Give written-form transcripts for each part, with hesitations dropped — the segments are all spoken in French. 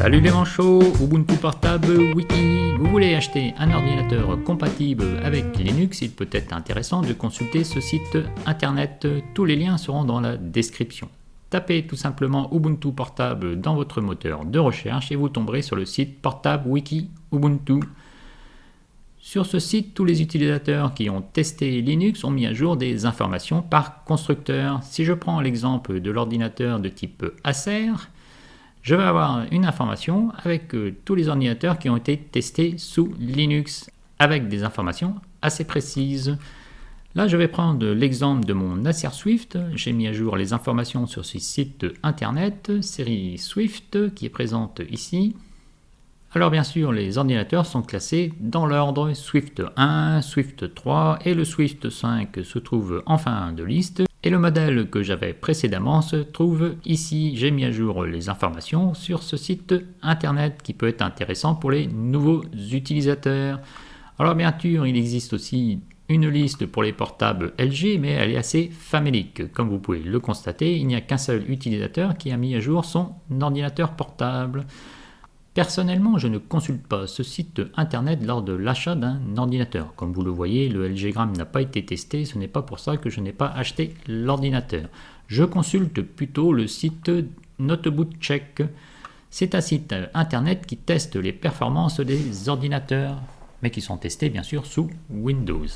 Salut les manchots, Ubuntu Portable Wiki. Vous voulez acheter un ordinateur compatible avec Linux, il peut être intéressant de consulter ce site internet. Tous les liens seront dans la description. Tapez tout simplement Ubuntu Portable dans votre moteur de recherche et vous tomberez sur le site Portable Wiki Ubuntu. Sur ce site, tous les utilisateurs qui ont testé Linux ont mis à jour des informations par constructeur. Si je prends l'exemple de l'ordinateur de type Acer, je vais avoir une information avec tous les ordinateurs qui ont été testés sous Linux, avec des informations assez précises. Là, je vais prendre l'exemple de mon Acer Swift. J'ai mis à jour les informations sur ce site internet, série Swift, qui est présente ici. Alors bien sûr, les ordinateurs sont classés dans l'ordre Swift 1, Swift 3 et le Swift 5 se trouve en fin de liste. Et le modèle que j'avais précédemment se trouve ici. J'ai mis à jour les informations sur ce site internet qui peut être intéressant pour les nouveaux utilisateurs. Alors bien sûr, il existe aussi une liste pour les portables LG, mais elle est assez famélique. Comme vous pouvez le constater, il n'y a qu'un seul utilisateur qui a mis à jour son ordinateur portable. Personnellement, je ne consulte pas ce site internet lors de l'achat d'un ordinateur. Comme vous le voyez, le LGgram n'a pas été testé, ce n'est pas pour ça que je n'ai pas acheté l'ordinateur. Je consulte plutôt le site NotebookCheck. C'est un site internet qui teste les performances des ordinateurs, mais qui sont testés bien sûr sous Windows.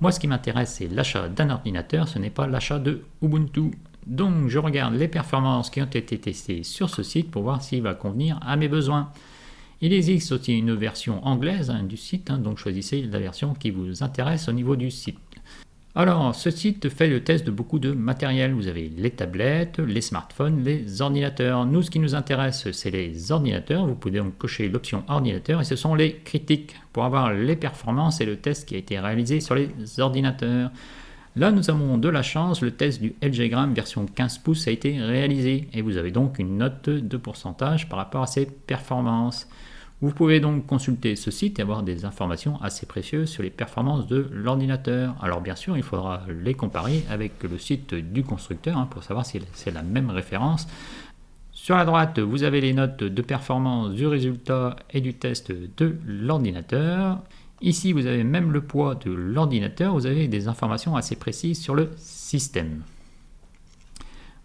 Moi, ce qui m'intéresse, c'est l'achat d'un ordinateur, ce n'est pas l'achat de Ubuntu. Donc je regarde les performances qui ont été testées sur ce site pour voir s'il va convenir à mes besoins. Il existe aussi une version anglaise du site, donc choisissez la version qui vous intéresse au niveau du site. Alors ce site fait le test de beaucoup de matériel. Vous avez les tablettes, les smartphones, les ordinateurs. Nous, ce qui nous intéresse, c'est les ordinateurs. Vous pouvez donc cocher l'option ordinateur et ce sont les critiques pour avoir les performances et le test qui a été réalisé sur les ordinateurs. Là, nous avons de la chance, le test du LGgram version 15 pouces a été réalisé et vous avez donc une note de pourcentage par rapport à ses performances. Vous pouvez donc consulter ce site et avoir des informations assez précieuses sur les performances de l'ordinateur. Alors bien sûr, il faudra les comparer avec le site du constructeur pour savoir si c'est la même référence. Sur la droite, vous avez les notes de performance du résultat et du test de l'ordinateur. Ici, vous avez même le poids de l'ordinateur, vous avez des informations assez précises sur le système.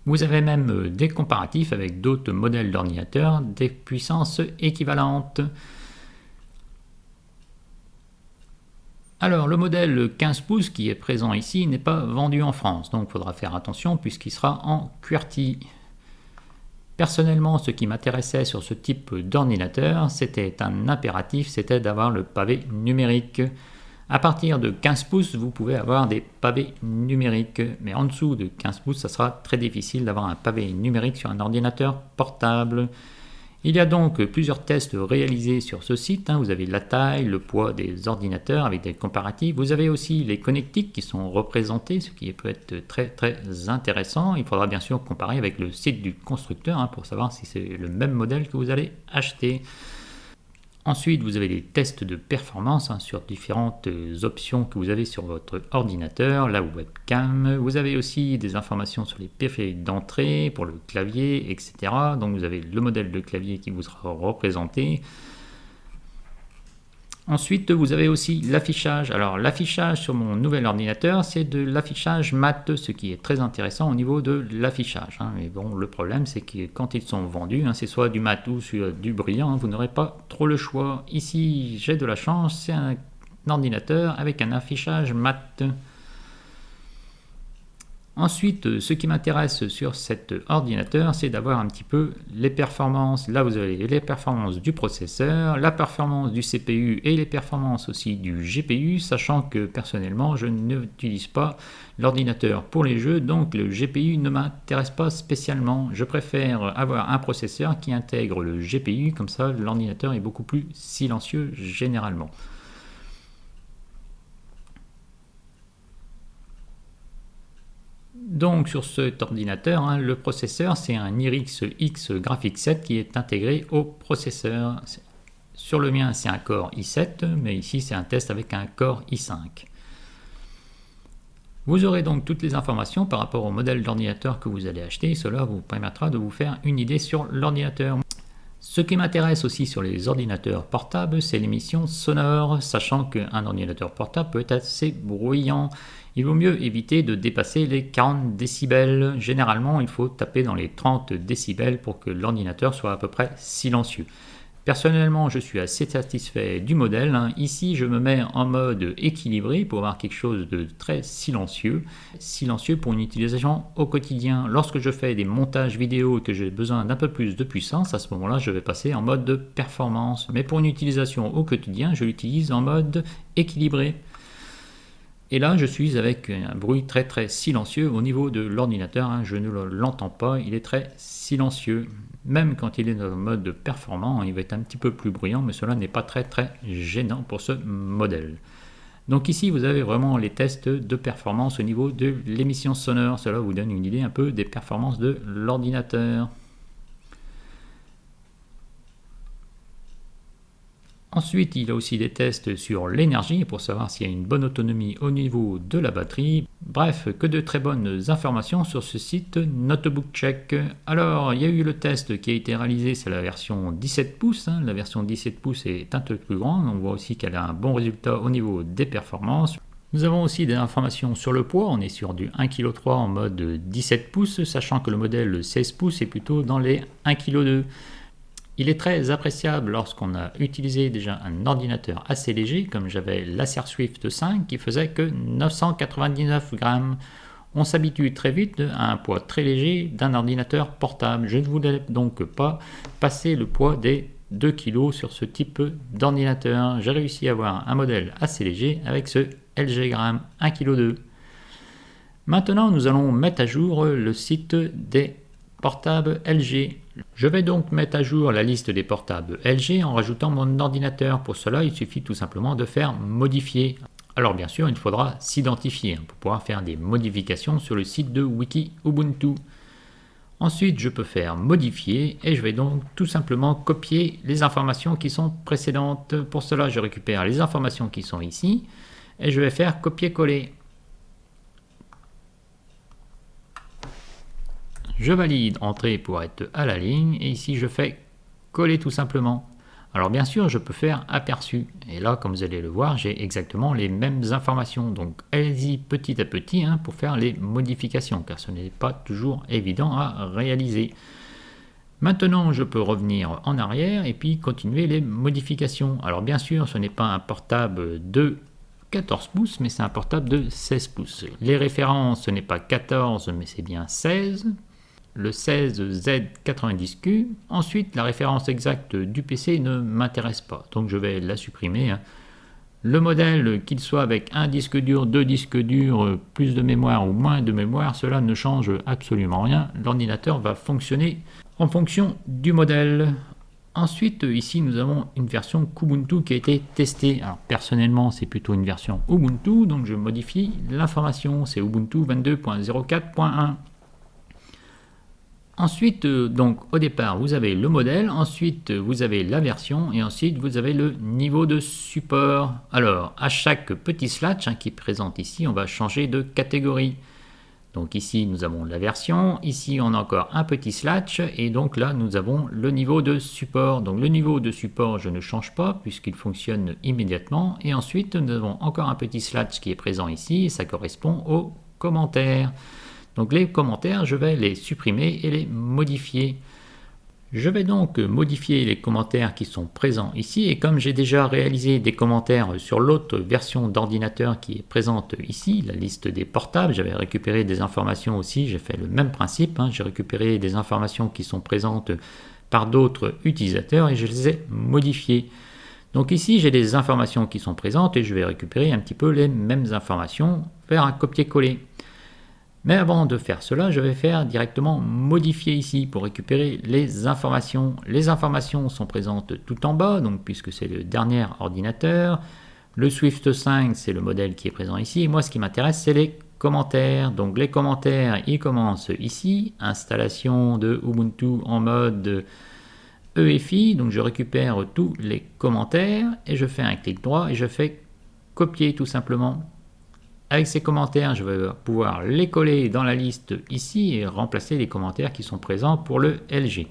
Vous avez même des comparatifs avec d'autres modèles d'ordinateurs, des puissances équivalentes. Alors, le modèle 15 pouces qui est présent ici n'est pas vendu en France, donc il faudra faire attention puisqu'il sera en QWERTY. Personnellement, ce qui m'intéressait sur ce type d'ordinateur, c'était un impératif, c'était d'avoir le pavé numérique. À partir de 15 pouces, vous pouvez avoir des pavés numériques, mais en dessous de 15 pouces, ça sera très difficile d'avoir un pavé numérique sur un ordinateur portable. Il y a donc plusieurs tests réalisés sur ce site. Vous avez la taille, le poids des ordinateurs avec des comparatifs. Vous avez aussi les connectiques qui sont représentés, ce qui peut être très très intéressant. Il faudra bien sûr comparer avec le site du constructeur pour savoir si c'est le même modèle que vous allez acheter. Ensuite, vous avez des tests de performance sur différentes options que vous avez sur votre ordinateur, la webcam. Vous avez aussi des informations sur les périphériques d'entrée pour le clavier, etc. Donc vous avez le modèle de clavier qui vous sera représenté. Ensuite, vous avez aussi l'affichage. Alors, l'affichage sur mon nouvel ordinateur, c'est de l'affichage mat, ce qui est très intéressant au niveau de l'affichage. Mais bon, le problème, c'est que quand ils sont vendus, c'est soit du mat ou soit du brillant, vous n'aurez pas trop le choix. Ici, j'ai de la chance, c'est un ordinateur avec un affichage mat. Ensuite, ce qui m'intéresse sur cet ordinateur, c'est d'avoir un petit peu les performances. Là, vous avez les performances du processeur, la performance du CPU et les performances aussi du GPU, sachant que personnellement, je n'utilise pas l'ordinateur pour les jeux, donc le GPU ne m'intéresse pas spécialement. Je préfère avoir un processeur qui intègre le GPU, comme ça l'ordinateur est beaucoup plus silencieux généralement. Donc sur cet ordinateur, le processeur c'est un Iris X Graphics 7 qui est intégré au processeur. Sur le mien c'est un Core i7, mais ici c'est un test avec un Core i5. Vous aurez donc toutes les informations par rapport au modèle d'ordinateur que vous allez acheter et cela vous permettra de vous faire une idée sur l'ordinateur. Ce qui m'intéresse aussi sur les ordinateurs portables, c'est l'émission sonore, sachant qu'un ordinateur portable peut être assez bruyant. Il vaut mieux éviter de dépasser les 40 décibels. Généralement, il faut taper dans les 30 décibels pour que l'ordinateur soit à peu près silencieux. Personnellement, je suis assez satisfait du modèle. Ici, je me mets en mode équilibré pour avoir quelque chose de très silencieux. Silencieux pour une utilisation au quotidien. Lorsque je fais des montages vidéo et que j'ai besoin d'un peu plus de puissance, à ce moment-là, je vais passer en mode de performance. Mais pour une utilisation au quotidien, je l'utilise en mode équilibré. Et là, je suis avec un bruit très très silencieux au niveau de l'ordinateur. Je ne l'entends pas, il est très silencieux. Même quand il est dans le mode performant, il va être un petit peu plus bruyant, mais cela n'est pas très très gênant pour ce modèle. Donc ici, vous avez vraiment les tests de performance au niveau de l'émission sonore. Cela vous donne une idée un peu des performances de l'ordinateur. Ensuite, il y a aussi des tests sur l'énergie pour savoir s'il y a une bonne autonomie au niveau de la batterie. Bref, que de très bonnes informations sur ce site Notebookcheck. Alors, il y a eu le test qui a été réalisé, c'est la version 17 pouces. La version 17 pouces est un peu plus grande. On voit aussi qu'elle a un bon résultat au niveau des performances. Nous avons aussi des informations sur le poids. On est sur du 1,3 kg en mode 17 pouces, sachant que le modèle 16 pouces est plutôt dans les 1,2 kg. Il est très appréciable lorsqu'on a utilisé déjà un ordinateur assez léger, comme j'avais l'Acer Swift 5 qui faisait que 999 grammes. On s'habitue très vite à un poids très léger d'un ordinateur portable. Je ne voulais donc pas passer le poids des 2 kg sur ce type d'ordinateur. J'ai réussi à avoir un modèle assez léger avec ce LG Gram 1,2 kg. Maintenant, nous allons mettre à jour le site des portables LG. Je vais donc mettre à jour la liste des portables LG en rajoutant mon ordinateur. Pour cela, il suffit tout simplement de faire modifier. Alors bien sûr, il faudra s'identifier pour pouvoir faire des modifications sur le site de Wiki Ubuntu. Ensuite, je peux faire modifier et je vais donc tout simplement copier les informations qui sont précédentes. Pour cela, je récupère les informations qui sont ici et je vais faire copier-coller. Je valide entrée pour être à la ligne et ici je fais coller tout simplement. Alors bien sûr je peux faire aperçu et là comme vous allez le voir j'ai exactement les mêmes informations, donc allez-y petit à petit pour faire les modifications car ce n'est pas toujours évident à réaliser. Maintenant je peux revenir en arrière et puis continuer les modifications. Alors bien sûr ce n'est pas un portable de 14 pouces mais c'est un portable de 16 pouces. Les références ce n'est pas 14 mais c'est bien 16. Le 16Z90Q. Ensuite, la référence exacte du PC ne m'intéresse pas, donc je vais la supprimer. Le modèle, qu'il soit avec un disque dur, deux disques durs, plus de mémoire ou moins de mémoire, cela ne change absolument rien. L'ordinateur va fonctionner en fonction du modèle. Ensuite, ici, nous avons une version Kubuntu qui a été testée. Alors, personnellement, c'est plutôt une version Ubuntu, donc je modifie l'information. C'est Ubuntu 22.04.1. Ensuite, donc au départ, vous avez le modèle, ensuite vous avez la version et ensuite vous avez le niveau de support. Alors, à chaque petit slash qui est présent ici, on va changer de catégorie. Donc ici, nous avons la version, ici on a encore un petit slash et donc là, nous avons le niveau de support. Donc le niveau de support, je ne change pas puisqu'il fonctionne immédiatement. Et ensuite, nous avons encore un petit slash qui est présent ici et ça correspond aux commentaires. Donc les commentaires, je vais les supprimer et les modifier. Je vais donc modifier les commentaires qui sont présents ici et comme j'ai déjà réalisé des commentaires sur l'autre version d'ordinateur qui est présente ici, la liste des portables, j'avais récupéré des informations aussi, j'ai fait le même principe, j'ai récupéré des informations qui sont présentes par d'autres utilisateurs et je les ai modifiées. Donc ici j'ai des informations qui sont présentes et je vais récupérer un petit peu les mêmes informations, faire un copier-coller. Mais avant de faire cela, je vais faire directement modifier ici pour récupérer les informations. Les informations sont présentes tout en bas, donc puisque c'est le dernier ordinateur. Le Swift 5, c'est le modèle qui est présent ici. Et moi, ce qui m'intéresse, c'est les commentaires. Donc les commentaires, ils commencent ici. Installation de Ubuntu en mode EFI. Donc je récupère tous les commentaires et je fais un clic droit et je fais copier tout simplement. Avec ces commentaires, je vais pouvoir les coller dans la liste ici et remplacer les commentaires qui sont présents pour le LG.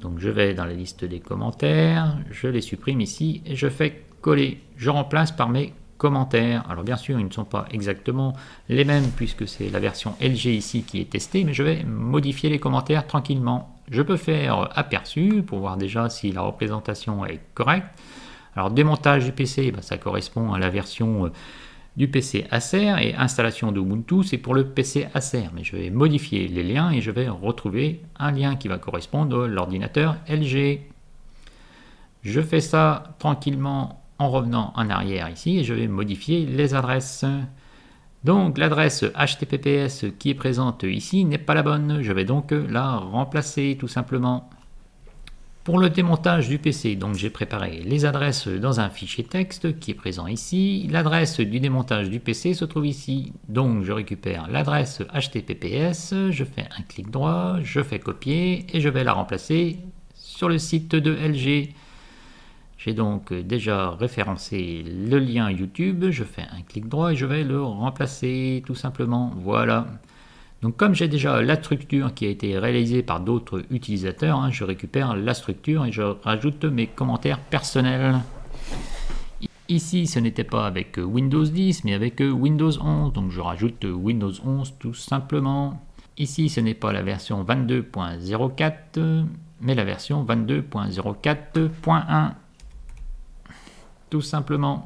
Donc je vais dans la liste des commentaires, je les supprime ici et je fais coller. Je remplace par mes commentaires. Alors bien sûr, ils ne sont pas exactement les mêmes puisque c'est la version LG ici qui est testée, mais je vais modifier les commentaires tranquillement. Je peux faire aperçu pour voir déjà si la représentation est correcte. Alors démontage du PC, ça correspond à la version du PC Acer, et installation d'Ubuntu, c'est pour le PC Acer. Mais je vais modifier les liens et je vais retrouver un lien qui va correspondre à l'ordinateur LG. Je fais ça tranquillement en revenant en arrière ici et je vais modifier les adresses. Donc l'adresse HTTPS qui est présente ici n'est pas la bonne. Je vais donc la remplacer tout simplement. Pour le démontage du PC, donc j'ai préparé les adresses dans un fichier texte qui est présent ici. L'adresse du démontage du PC se trouve ici. Donc je récupère l'adresse HTTPS, je fais un clic droit, je fais copier et je vais la remplacer sur le site de LG. J'ai donc déjà référencé le lien YouTube, je fais un clic droit et je vais le remplacer tout simplement. Voilà. Donc comme j'ai déjà la structure qui a été réalisée par d'autres utilisateurs, je récupère la structure et je rajoute mes commentaires personnels. Ici, ce n'était pas avec Windows 10, mais avec Windows 11. Donc je rajoute Windows 11 tout simplement. Ici, ce n'est pas la version 22.04, mais la version 22.04.1. Tout simplement.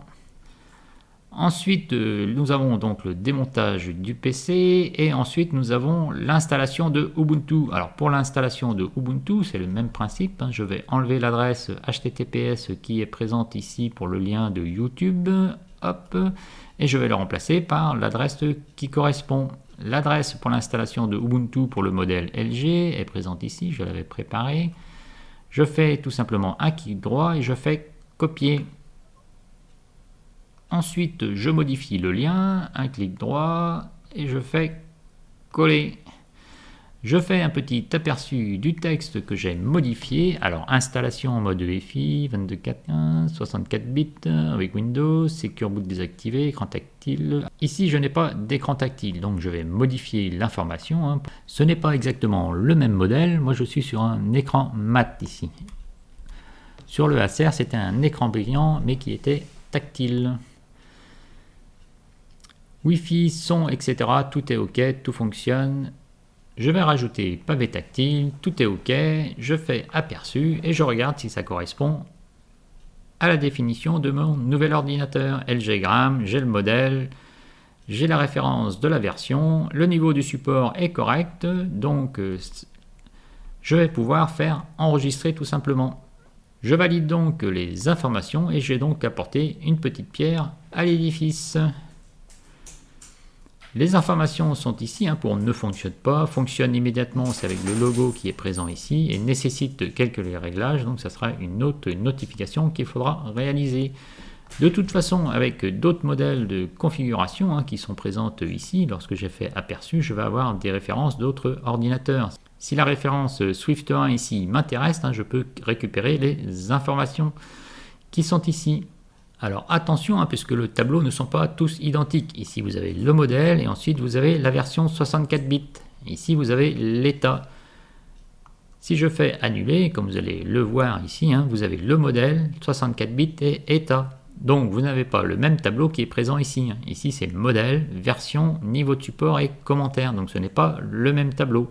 Ensuite, nous avons donc le démontage du PC et ensuite nous avons l'installation de Ubuntu. Alors pour l'installation de Ubuntu, c'est le même principe. Je vais enlever l'adresse HTTPS qui est présente ici pour le lien de YouTube. Hop, et je vais le remplacer par l'adresse qui correspond. L'adresse pour l'installation de Ubuntu pour le modèle LG est présente ici, je l'avais préparée. Je fais tout simplement un clic droit et je fais copier. Ensuite, je modifie le lien, un clic droit et je fais coller. Je fais un petit aperçu du texte que j'ai modifié. Alors, installation en mode EFI, 22.4.1, 64 bits avec Windows, Secure Boot désactivé, écran tactile. Ici, je n'ai pas d'écran tactile, donc je vais modifier l'information. Ce n'est pas exactement le même modèle. Moi, je suis sur un écran mat ici. Sur le Acer, c'était un écran brillant, mais qui était tactile. Wi-Fi, son, etc. Tout est OK, tout fonctionne. Je vais rajouter pavé tactile, tout est OK. Je fais aperçu et je regarde si ça correspond à la définition de mon nouvel ordinateur. LG Gram, j'ai le modèle, j'ai la référence de la version, le niveau du support est correct, donc je vais pouvoir faire enregistrer tout simplement. Je valide donc les informations et j'ai donc apporté une petite pierre à l'édifice. Les informations sont ici pour ne fonctionne pas, fonctionne immédiatement, c'est avec le logo qui est présent ici et nécessite quelques réglages, donc ça sera une autre notification qu'il faudra réaliser. De toute façon, avec d'autres modèles de configuration qui sont présentes ici, lorsque j'ai fait aperçu, je vais avoir des références d'autres ordinateurs. Si la référence Swift 1 ici m'intéresse, je peux récupérer les informations qui sont ici. Alors attention, puisque le tableau ne sont pas tous identiques. Ici vous avez le modèle et ensuite vous avez la version 64 bits. Ici vous avez l'état. Si je fais annuler, comme vous allez le voir ici, vous avez le modèle, 64 bits et état. Donc vous n'avez pas le même tableau qui est présent ici. Ici c'est modèle, version, niveau de support et commentaire. Donc ce n'est pas le même tableau.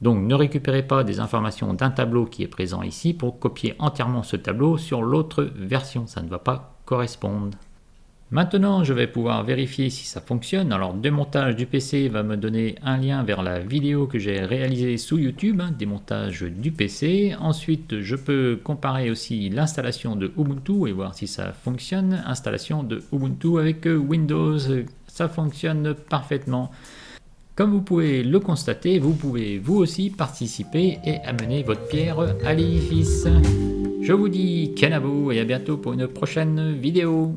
Donc ne récupérez pas des informations d'un tableau qui est présent ici pour copier entièrement ce tableau sur l'autre version. Ça ne va pas correspondre. Maintenant, je vais pouvoir vérifier si ça fonctionne. Alors, démontage du PC va me donner un lien vers la vidéo que j'ai réalisée sous YouTube, démontage du PC. Ensuite, je peux comparer aussi l'installation de Ubuntu et voir si ça fonctionne. Installation de Ubuntu avec Windows, ça fonctionne parfaitement. Comme vous pouvez le constater, vous pouvez vous aussi participer et amener votre pierre à l'édifice. Je vous dis kenavo et à bientôt pour une prochaine vidéo.